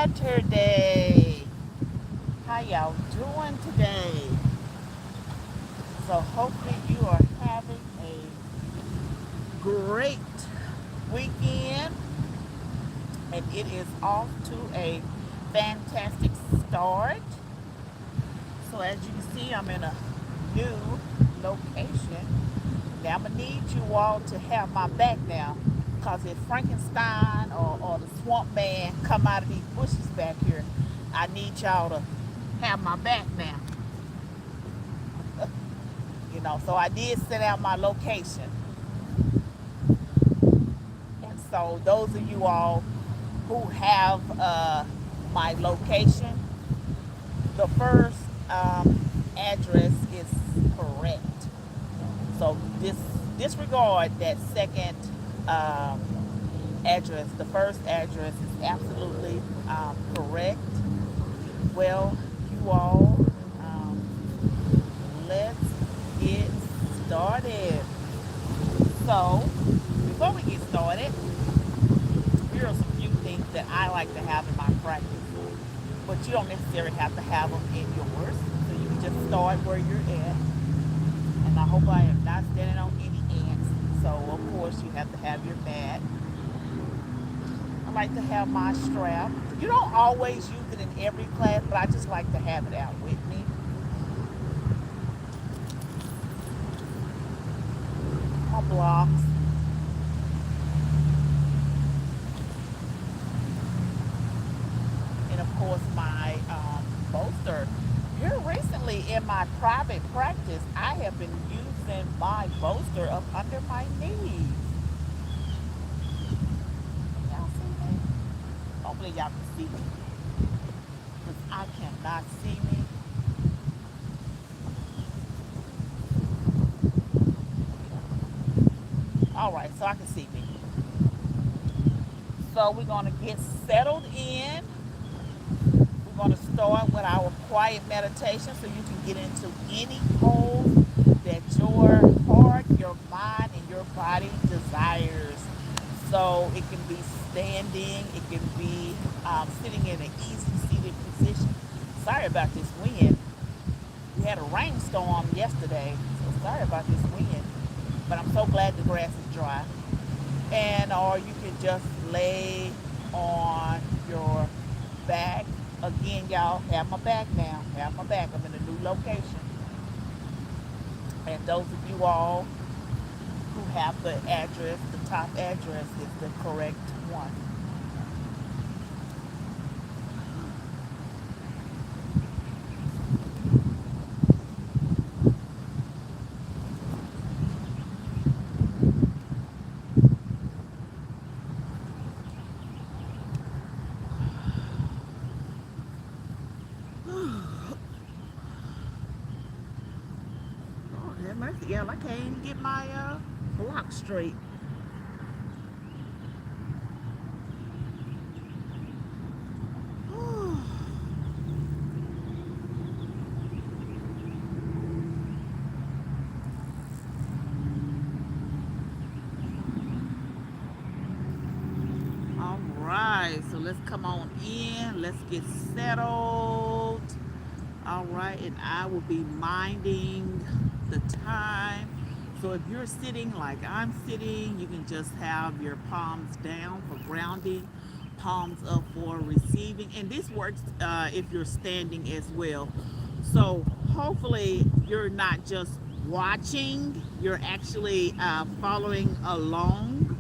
Saturday. How y'all doing today? So hopefully you are having a great weekend and it is off to a fantastic start. So as you can see, I'm in a new location. Now I'm gonna need you all to have my back now, because if Frankenstein or the swamp man come out of these bushes back here, I need y'all to have my back now. So I did send out my location. And so those of you all who have my location, the first address is correct. So disregard that second um, address. The first address is absolutely correct. Well, you all, let's get started. So, before we get started, here are some few things that I like to have in my practice. But you don't necessarily have to have them in yours. So you can just start where you're at. And I hope I am not standing on any ants. So, of course, you have to have your mat. I like to have my strap. You don't always use it in every class, but I just like to have it out with me. My blocks. And of course my bolster. Here recently in my private practice, I have been using my bolster up under my knees. Y'all see me? Hopefully y'all can see me, because I cannot see me. All right, so I can see me. So we're going to get settled in. We're going to start with our quiet meditation so you can get into any pose that your heart, your mind, and your body desires. So it can be standing, it can be sitting in an easy seated position. Sorry about this wind. We had a rainstorm yesterday, so sorry about this wind. But I'm so glad the grass is dry. And or you can just lay on your back. Again, y'all, have my back now. Have my back. I'm in a new location. And those of you all who have the address, the top address is the correct one. Yeah, I can't even get my block straight. All right, so let's come on in. Let's get settled. All right, and I will be minding the time. So if you're sitting like I'm sitting, you can just have your palms down for grounding, palms up for receiving. And this works if you're standing as well. So hopefully you're not just watching, you're actually following along.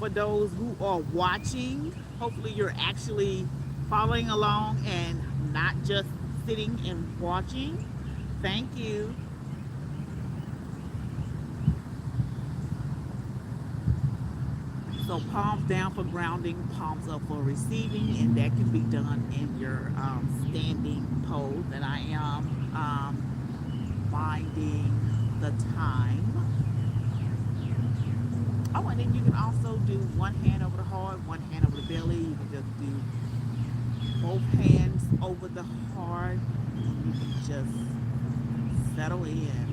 For those who are watching, hopefully you're actually following along and not just sitting and watching. Thank you. So palms down for grounding, palms up for receiving, and that can be done in your standing pose. And I am minding the time. Oh, and then you can also do one hand over the heart, one hand over the belly. You can just do both hands over the heart. You can just settle in.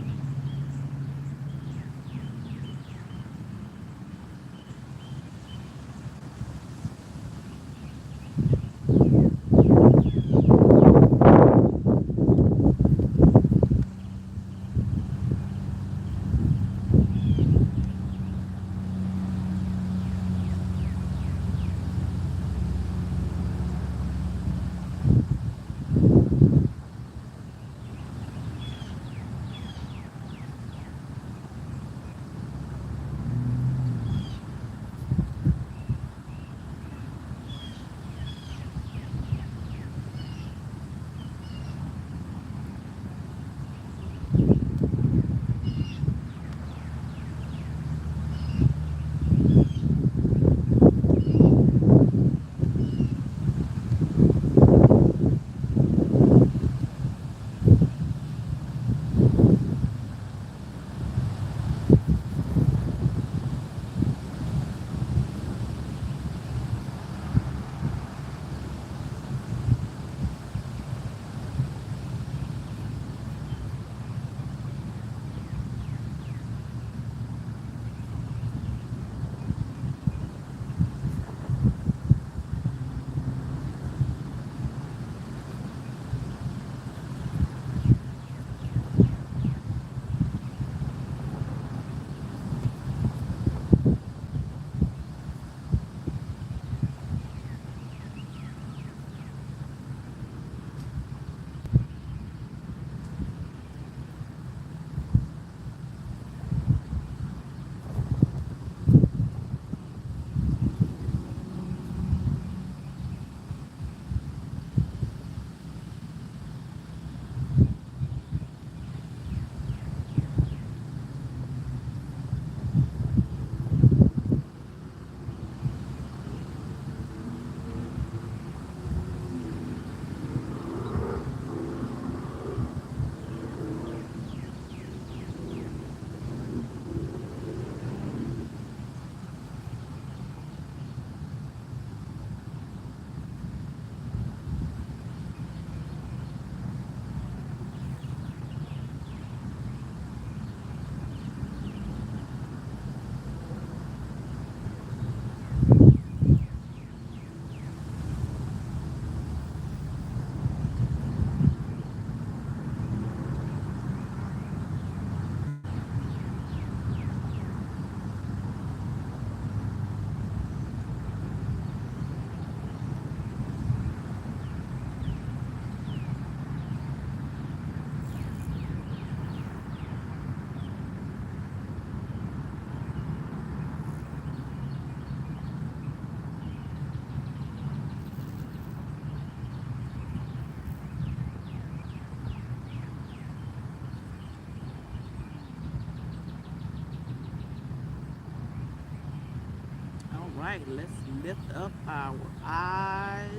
right, let's lift up our eyes.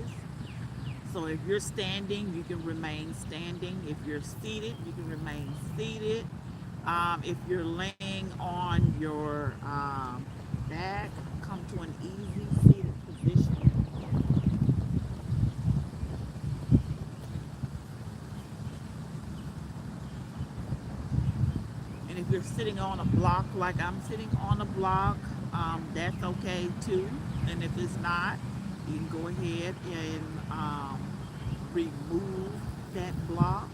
So if you're standing, you can remain standing. If you're seated, you can remain seated. If you're laying on your back, come to an easy seated position. And if you're sitting on a block like I'm sitting on a block, that's okay too. And if it's not, you can go ahead and remove that block.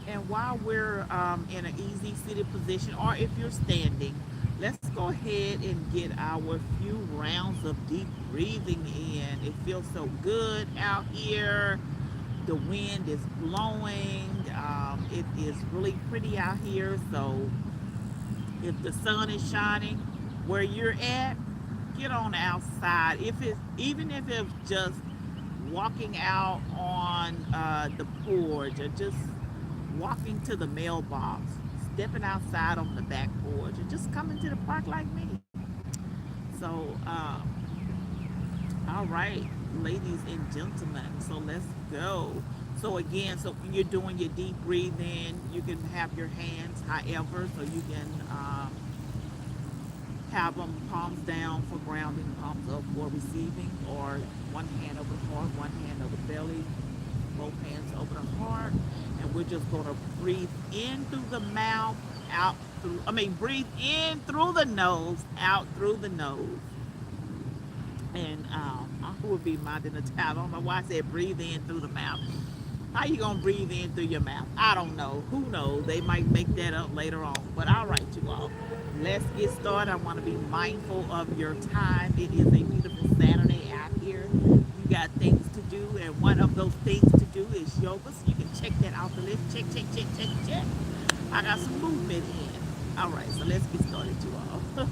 And while we're in an easy seated position, or if you're standing, let's go ahead and get our few rounds of deep breathing in. It feels so good out here. The wind is blowing. It is really pretty out here. So if the sun is shining where you're at, get on outside. If it's even if it's just walking out on the porch or just walking to the mailbox, stepping outside on the back porch, or just coming to the park like me. So, all right, ladies and gentlemen, so let's go. So again, so when you're doing your deep breathing, you can have your hands however, so you can have them palms down for grounding, palms up for receiving, or one hand over the heart, one hand over the belly, both hands over the heart. And we're just going to breathe in through the mouth, out through, breathe in through the nose, out through the nose. And Uncle would be minding the child. I don't know why I said breathe in through the mouth. How you gonna breathe in through your mouth? I don't know. Who knows? They might make that up later on. But all right, you all. Let's get started. I want to be mindful of your time. It is a beautiful Saturday out here. You got things to do, and one of those things to do is yoga. So you can check that off the list. Check, check, check, check, check. I got some movement in. All right, so let's get started, you all.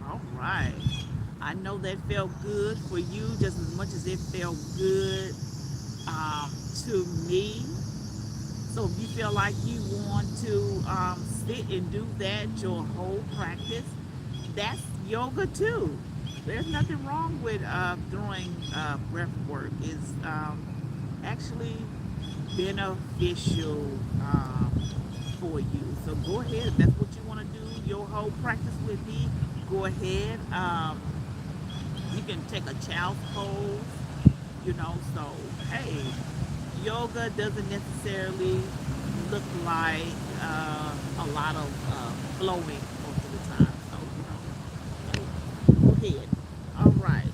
All right. I know that felt good for you just as much as it felt good to me. So if you feel like you want to sit and do that your whole practice, that's yoga too. There's nothing wrong with doing breath work. It's actually beneficial for you. So go ahead, if that's what you want to do your whole practice with me, go ahead. You can take a child's pose, so hey, yoga doesn't necessarily look like a lot of flowing most of the time. So, hey, go ahead. All right.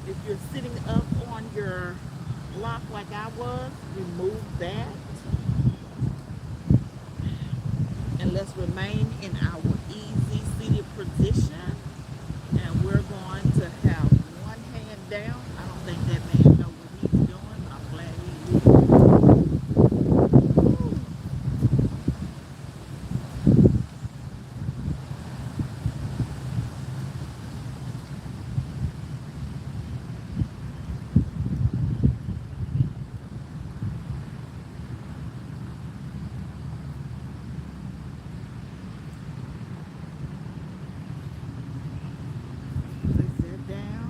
If you're sitting up on your block like I was, remove that. And let's remain in our easy seated position. And we're going to have one hand down. I don't think that man knows what he's doing, but I'm glad he is. Place that down.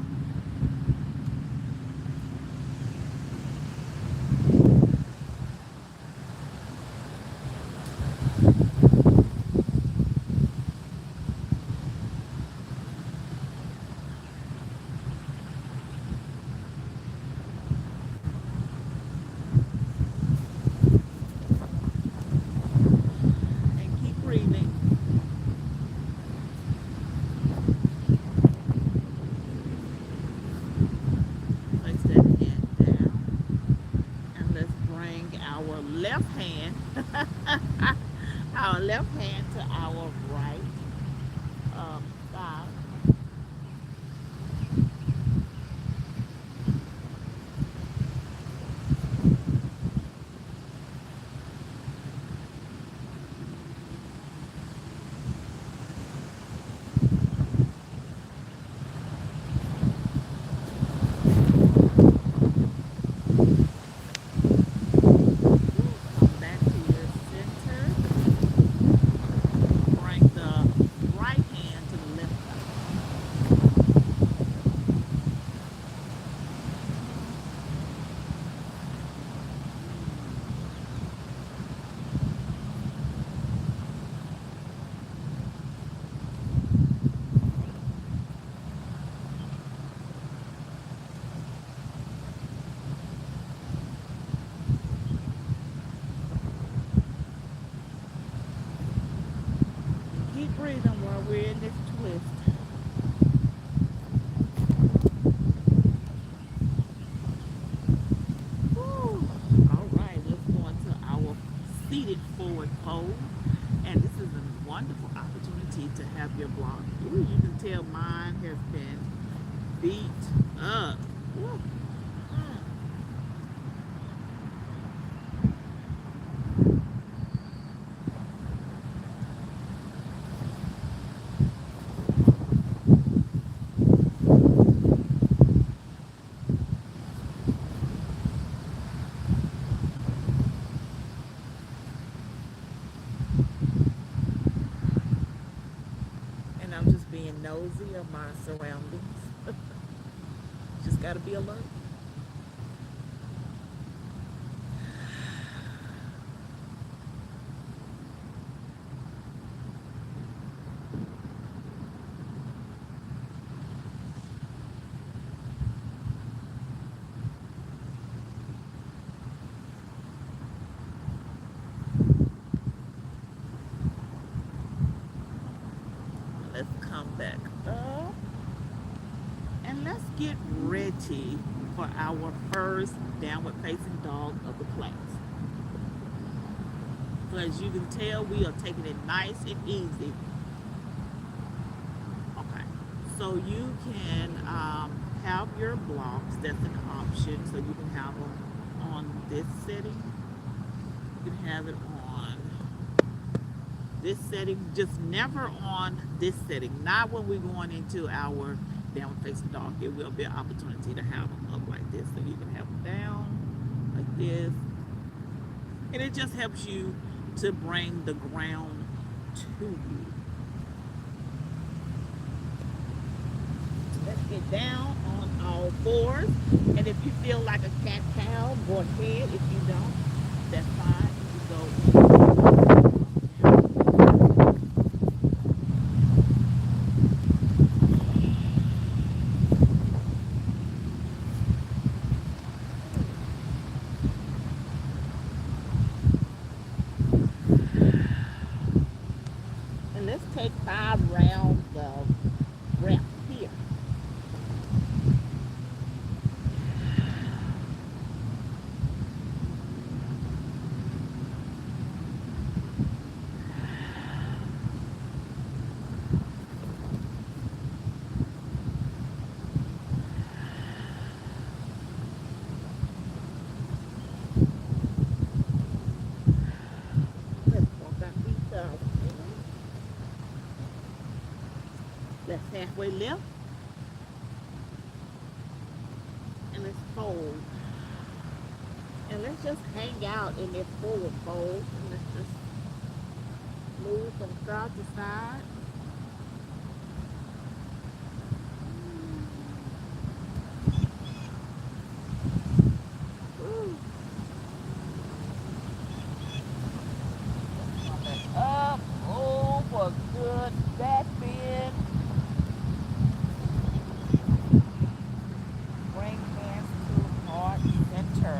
And keep breathing. Place that hand down. And let's bring our left hand, our left hand to our right thigh. Come back to your center. Bring the right hand to the left thigh. Keep breathing while we're in this twist. Whew. All right, let's go into our seated forward pose. And this is a wonderful opportunity to have your block. Ooh, you can tell mine has been beat up. Woo. Mm. And I'm just being nosy of my surroundings. Just got to be alert. Let's come back up. And let's get ready for our first downward facing dog of the class. So as you can tell, we are taking it nice and easy. Okay. So you can have your blocks. That's an option. So you can have them on this setting. You can have it on this setting, just never on this setting. Not when we're going into our downward facing dog. It will be an opportunity to have them up like this. So you can have them down like this, And it just helps you to bring the ground to you. Let's get down on all fours. And if you feel like a cat cow, go ahead. If you don't, that's fine. You can go and let's take 5 rounds of breath here. Let's walk our feet up. Let's halfway lift and let's fold. And let's just hang out in this forward fold. And let's just move from side to side. Woo. Coming up over good back bend. Bring hands to heart center.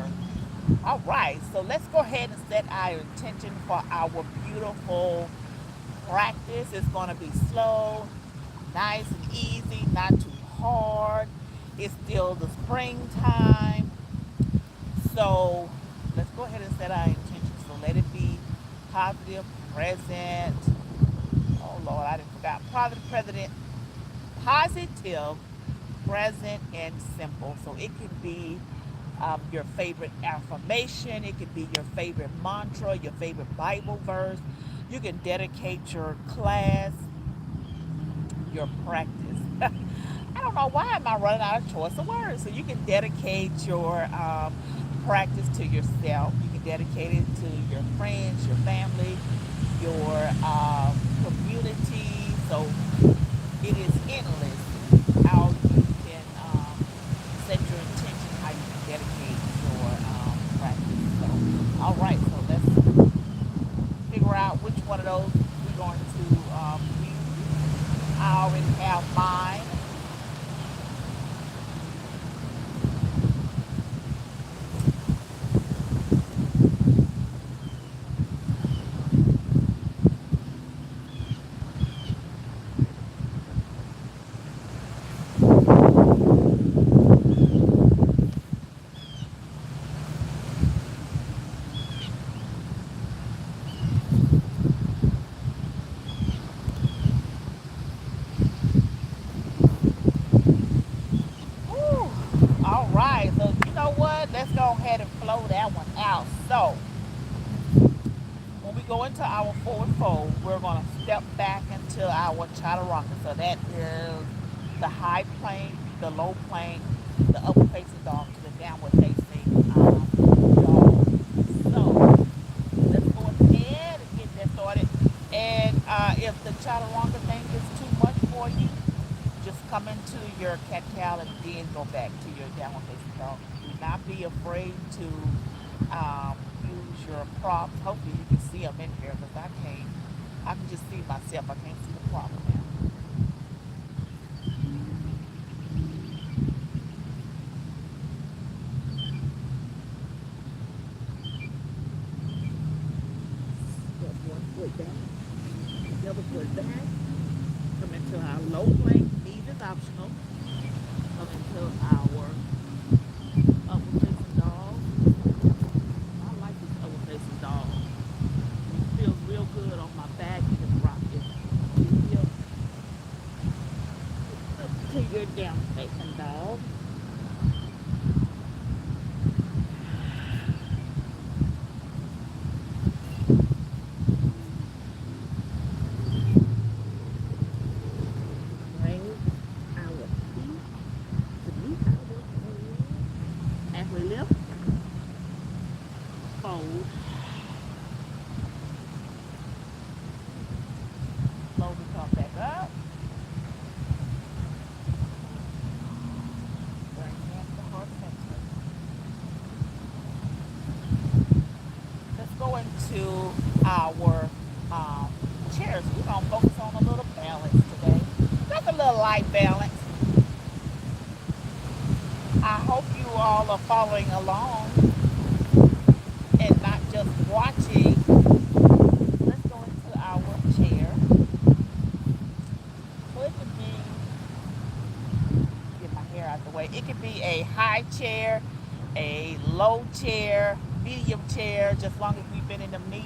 All right, so let's go ahead and set our intention for our beautiful practice. It's going to be slow, nice and easy, not too hard. It's still the springtime. So let's go ahead and set our intention. So let it be positive, present. Oh Lord, I didn't forget. Positive, present, and simple. So it can be your favorite affirmation. It could be your favorite mantra, your favorite Bible verse. You can dedicate your class, your practice. I don't know why am I running out of choice of words. So you can dedicate your practice to yourself. You can dedicate it to your friends, your family, your community. So it is endless how you can set your intention, how you can dedicate your practice. So, all right, so let's figure out which one of those we're going to use. I already have mine. Whew. All right, so you know what? Let's go ahead and flow that one out. So when we go into our forward fold, we're going to step back into our chaturanga. So that is the high plank, the low plank, the upper facing dog to the downward facing dog. So let's go ahead and get that started. And if the chaturanga thing is too much for you, just come into your cat cow and then go back to your downward facing dog. Do not be afraid to use your props. Hopefully you can see them in here because I can't. I can just see myself. I can't see the prop now. Step one foot down, the other foot back. Come into our low plank. Knees is optional. Come into our upward facing dog. I like this upward facing dog. It feels real good on my back. You can rock it. You feel up to your down facing dog. Bring our feet to meet our toes. Halfway lift. Fold. into our chairs. We're going to focus on a little balance today. Just a little light balance. I hope you all are following along and not just watching. Let's go into our chair. So it could be, get my hair out the way. It could be a high chair, a low chair, medium chair, just as long as we've been in them knees.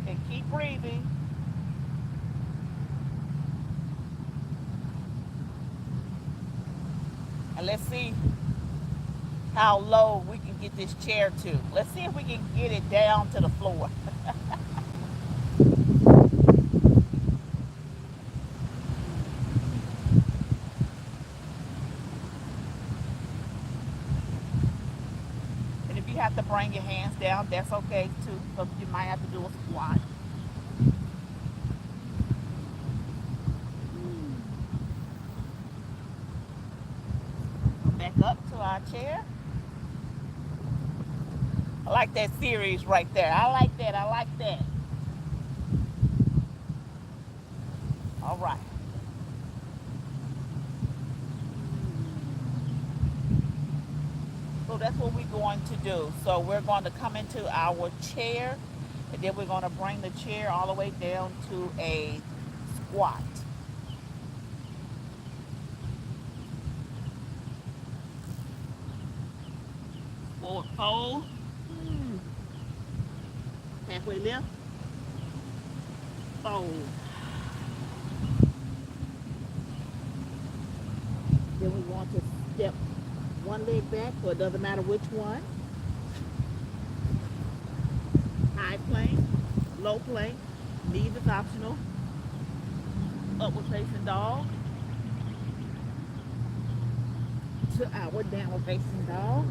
And keep breathing. And let's see how low we can get this chair to. Let's see if we can get it down to the floor. And if you have to bring your hands down, that's okay too. So you might have to do a squat. Go back up to our chair. I like that series right there. I like that. I like that. All right. So that's what we're going to do. So we're going to come into our chair, and then we're going to bring the chair all the way down to a squat. Forward fold. Halfway lift. Fold. Then we want to step one leg back, so it doesn't matter which one. High plank, low plank, knees is optional. Upward facing dog to our downward facing dog.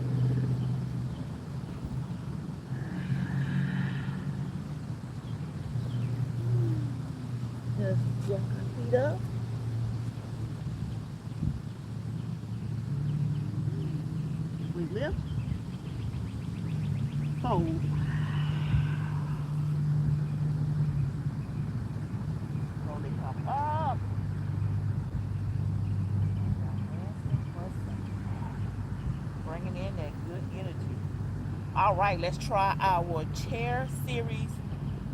Just walk our feet up. We lift. Fold. Slowly come up. Bringing in that good energy. All right, let's try our chair series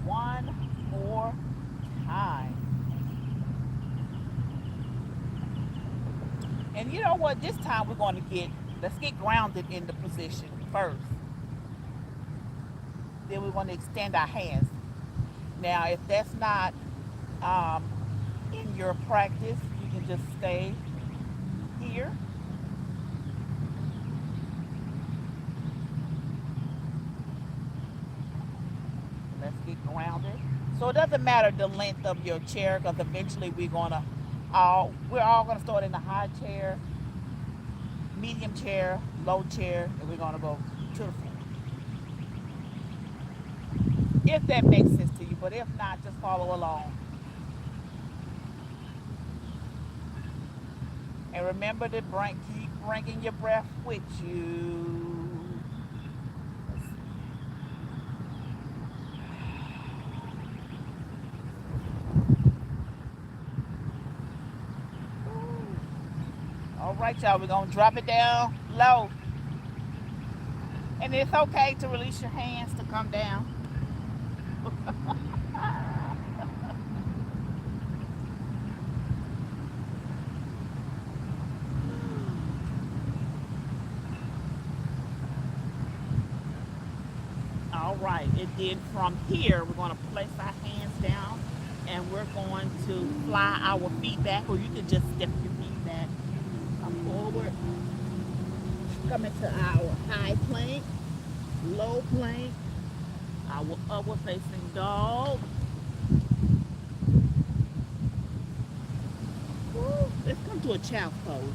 one more time. And you know what? This time we're going to let's get grounded in the position first. Then we want to extend our hands. Now, if that's not in your practice, you can just stay here. Let's get grounded. So it doesn't matter the length of your chair, because eventually we're all going to start in the high chair, medium chair, low chair, and we're going to go to the floor. If that makes sense to you, but if not, just follow along. And remember to keep bringing your breath with you. All right, y'all, we're going to drop it down low. And it's okay to release your hands to come down. All right, and then from here, we're going to place our hands down, and we're going to fly our feet back, or you can just step your feet back. Come forward. Come into our high plank, low plank, our upward facing dog. Woo. Let's come to a child's pose.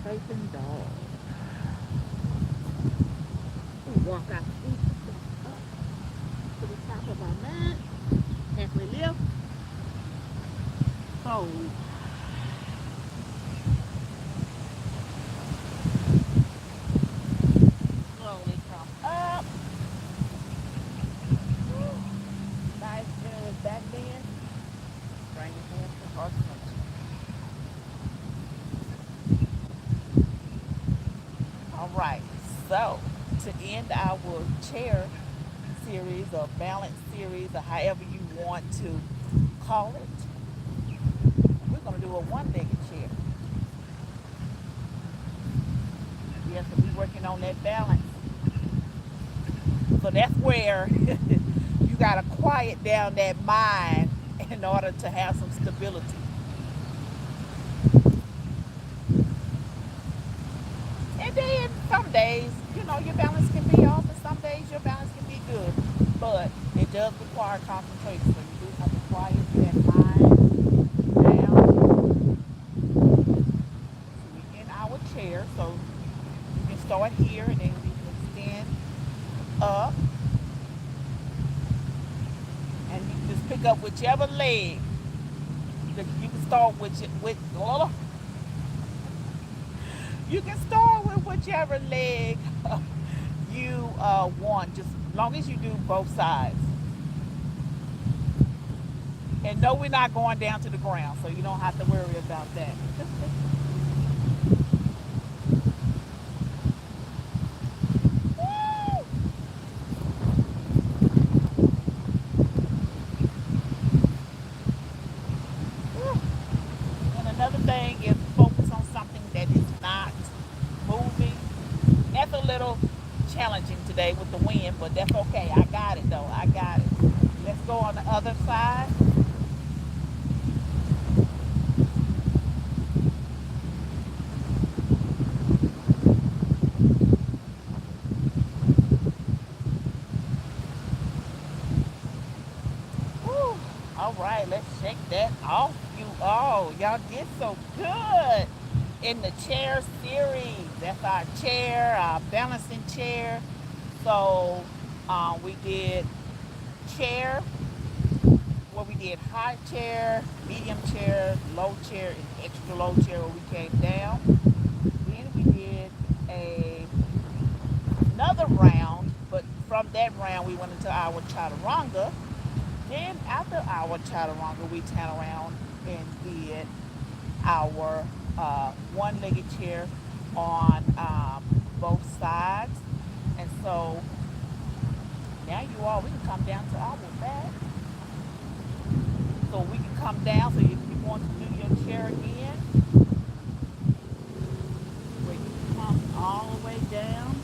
Facing dog. We walk out up to the top of our mat. Halfway lift. Fold. Slowly come up. Nice generous back bend. Bring your hands to heart center. All right. So to end our chair series or balance series or however you want to call it, we're going to do a one-legged chair. Yes, we're working on that balance. So that's where you got to quiet down that mind in order to have some stability. And then some days, your balance can be off, and some days your balance can be good. But it does require concentration. So you do have to quiet that mind down. So we're in our chair. So you can start here and then we can extend up. And you can just pick up whichever leg. You can start with you can start with whichever leg you want, just as long as you do both sides. And no, we're not going down to the ground, so you don't have to worry about that. And another thing is focus on something that is not moving. That's a little challenging today with the wind, but that's okay. I got it though. I got it. Let's go on the other side. Whew. All right, let's shake that off, you all. Y'all did so good in the chair series. That's our chair, our balancing chair. So we did chair, where we did high chair, medium chair, low chair, and extra low chair where we came down. Then we did another round, but from that round we went into our chaturanga. Then after our chaturanga, we turned around and did our one-legged chair on both sides. And so now we can come down to our back. So we can come down. So if you want to do your chair again, where you come all the way down.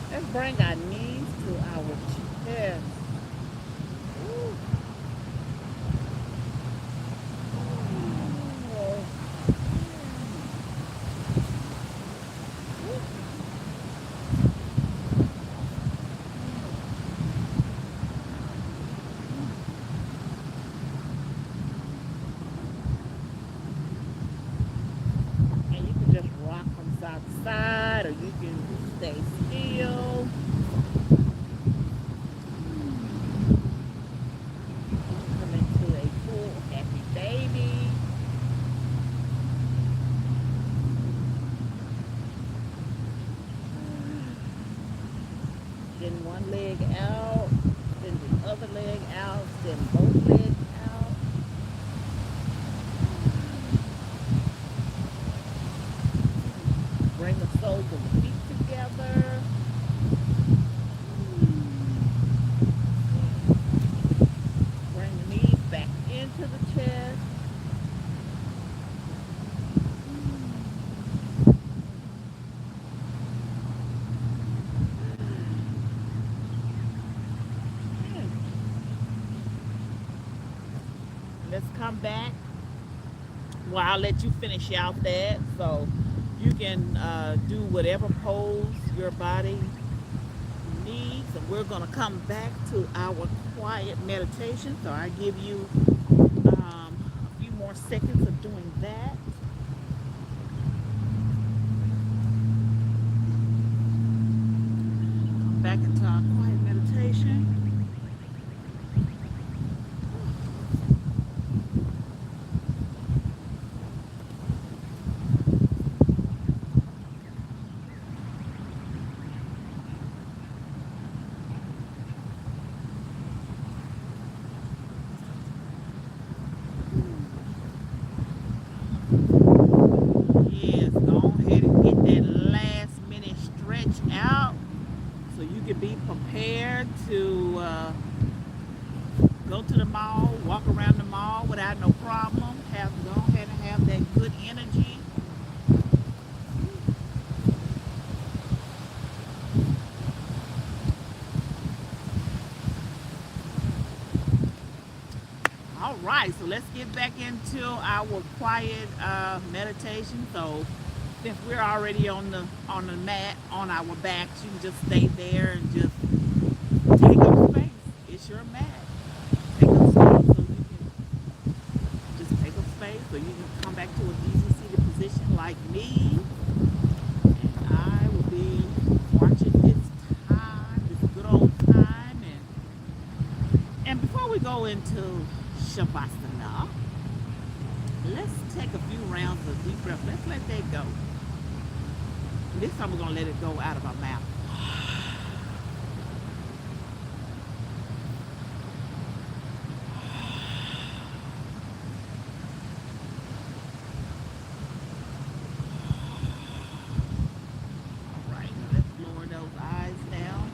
Let's bring our knees to our chest. Ooh. And you can just rock from side to side, or you can stay still. Come into a full happy baby. Then one leg out, then the other leg out, then both legs out. Bring the soles of the feet together. Let's come back. Well, I'll let you finish out that. So you can do whatever pose your body needs. And we're going to come back to our quiet meditation. So I give you a few more seconds of doing that. Come back into our quiet meditation. Yes, go ahead and get that last minute stretch out so you can be prepared to go to the mall, walk around the mall without no problem. Go ahead and have that good energy. All right, so let's get back into our quiet meditation. So since we're already on the mat on our backs, you can just stay there and just take up space. It's your mat. Take up space so you can just take up space so you can come back to an easy seated position like me. And I will be watching this good old time. And before we go into Shavasana, let's take a few rounds of deep breath. Let's let that go. This time we're going to let it go out of our mouth. All right, now let's lower those eyes down.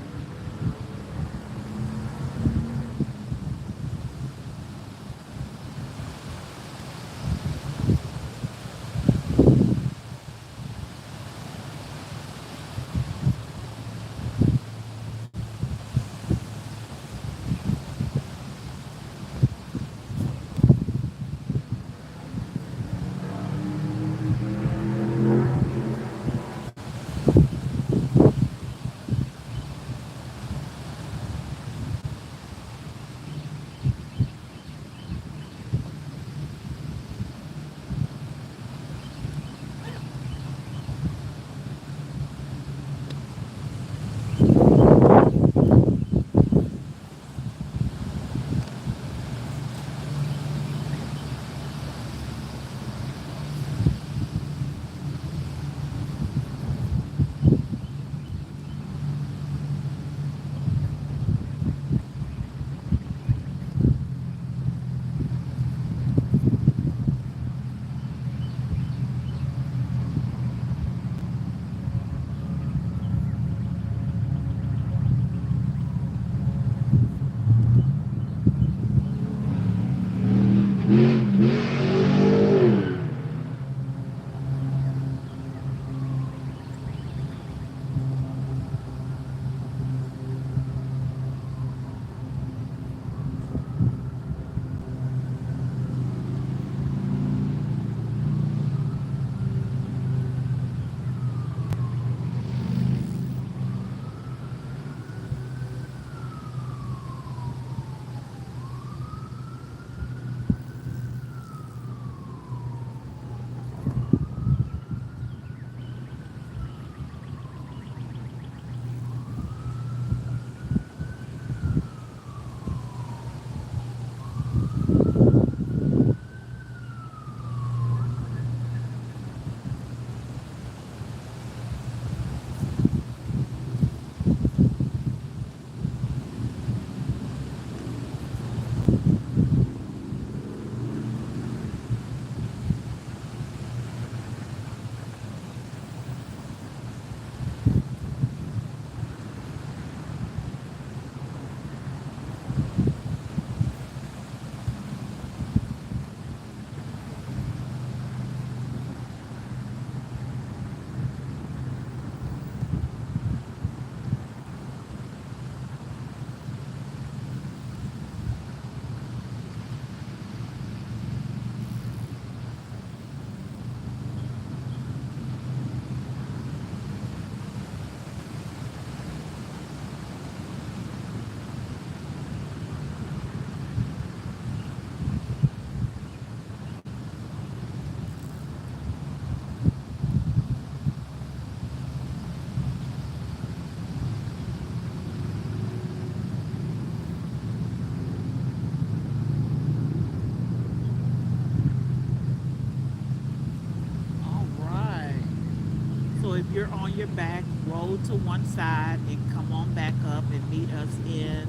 back, roll to one side, and come on back up and meet us in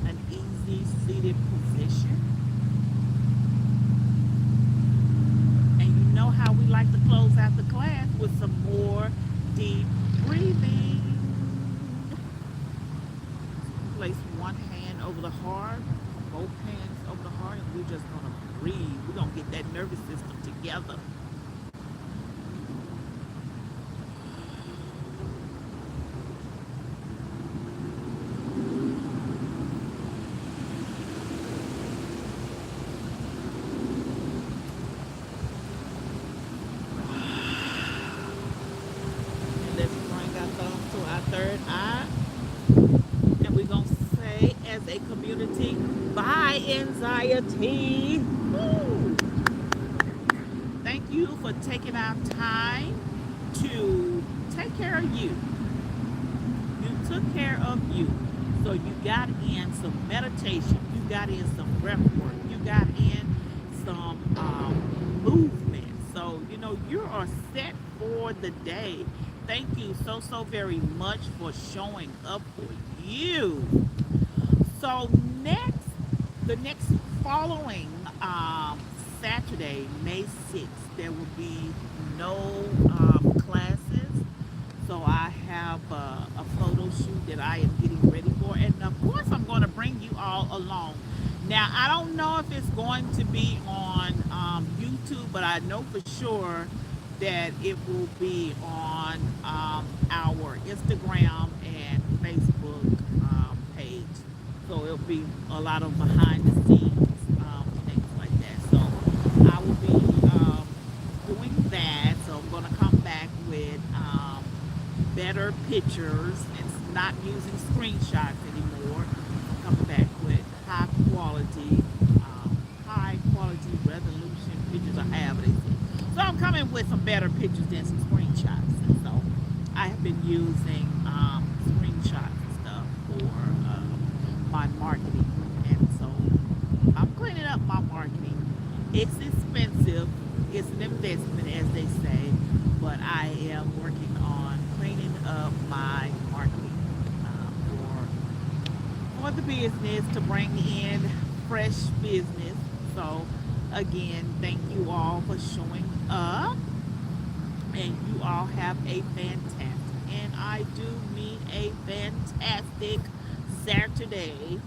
an easy seated position. And you know how we like to close out the class with some more deep breathing. Place one hand over the heart, both hands over the heart, and we're just gonna breathe. We're gonna get that nervous system together. And let's bring our thumbs to our third eye. And we're going to say, as a community, bye, anxiety. Woo. Thank you for taking our time to take care of you. You took care of you. So you got in some meditation. You got in some breath work. You got in some movement. So, you are set for the day. Thank you so very much for showing up for you. So the next following Saturday, May 6th, there will be no classes. So I have a photo shoot that I am getting ready for. And of course, I'm going to bring you all along. Now, I don't know if it's going to be on YouTube, but I know for sure that it will be on our Instagram and Facebook page. So it'll be a lot of behind the scenes things like that. So I will be doing that. So I'm going to come back with better pictures and not using screenshots anymore. I'm coming back with high quality resolution pictures, or however they say. So I'm coming with some better pictures than some screenshots. And so I have been using screenshots and stuff for my marketing. And so I'm cleaning up my marketing. It's expensive. It's an investment, as they say. But I am working on cleaning up my marketing for the business, to bring in fresh business. So again, thank you all for showing up, and you all have a fantastic, and I do mean a fantastic Saturday.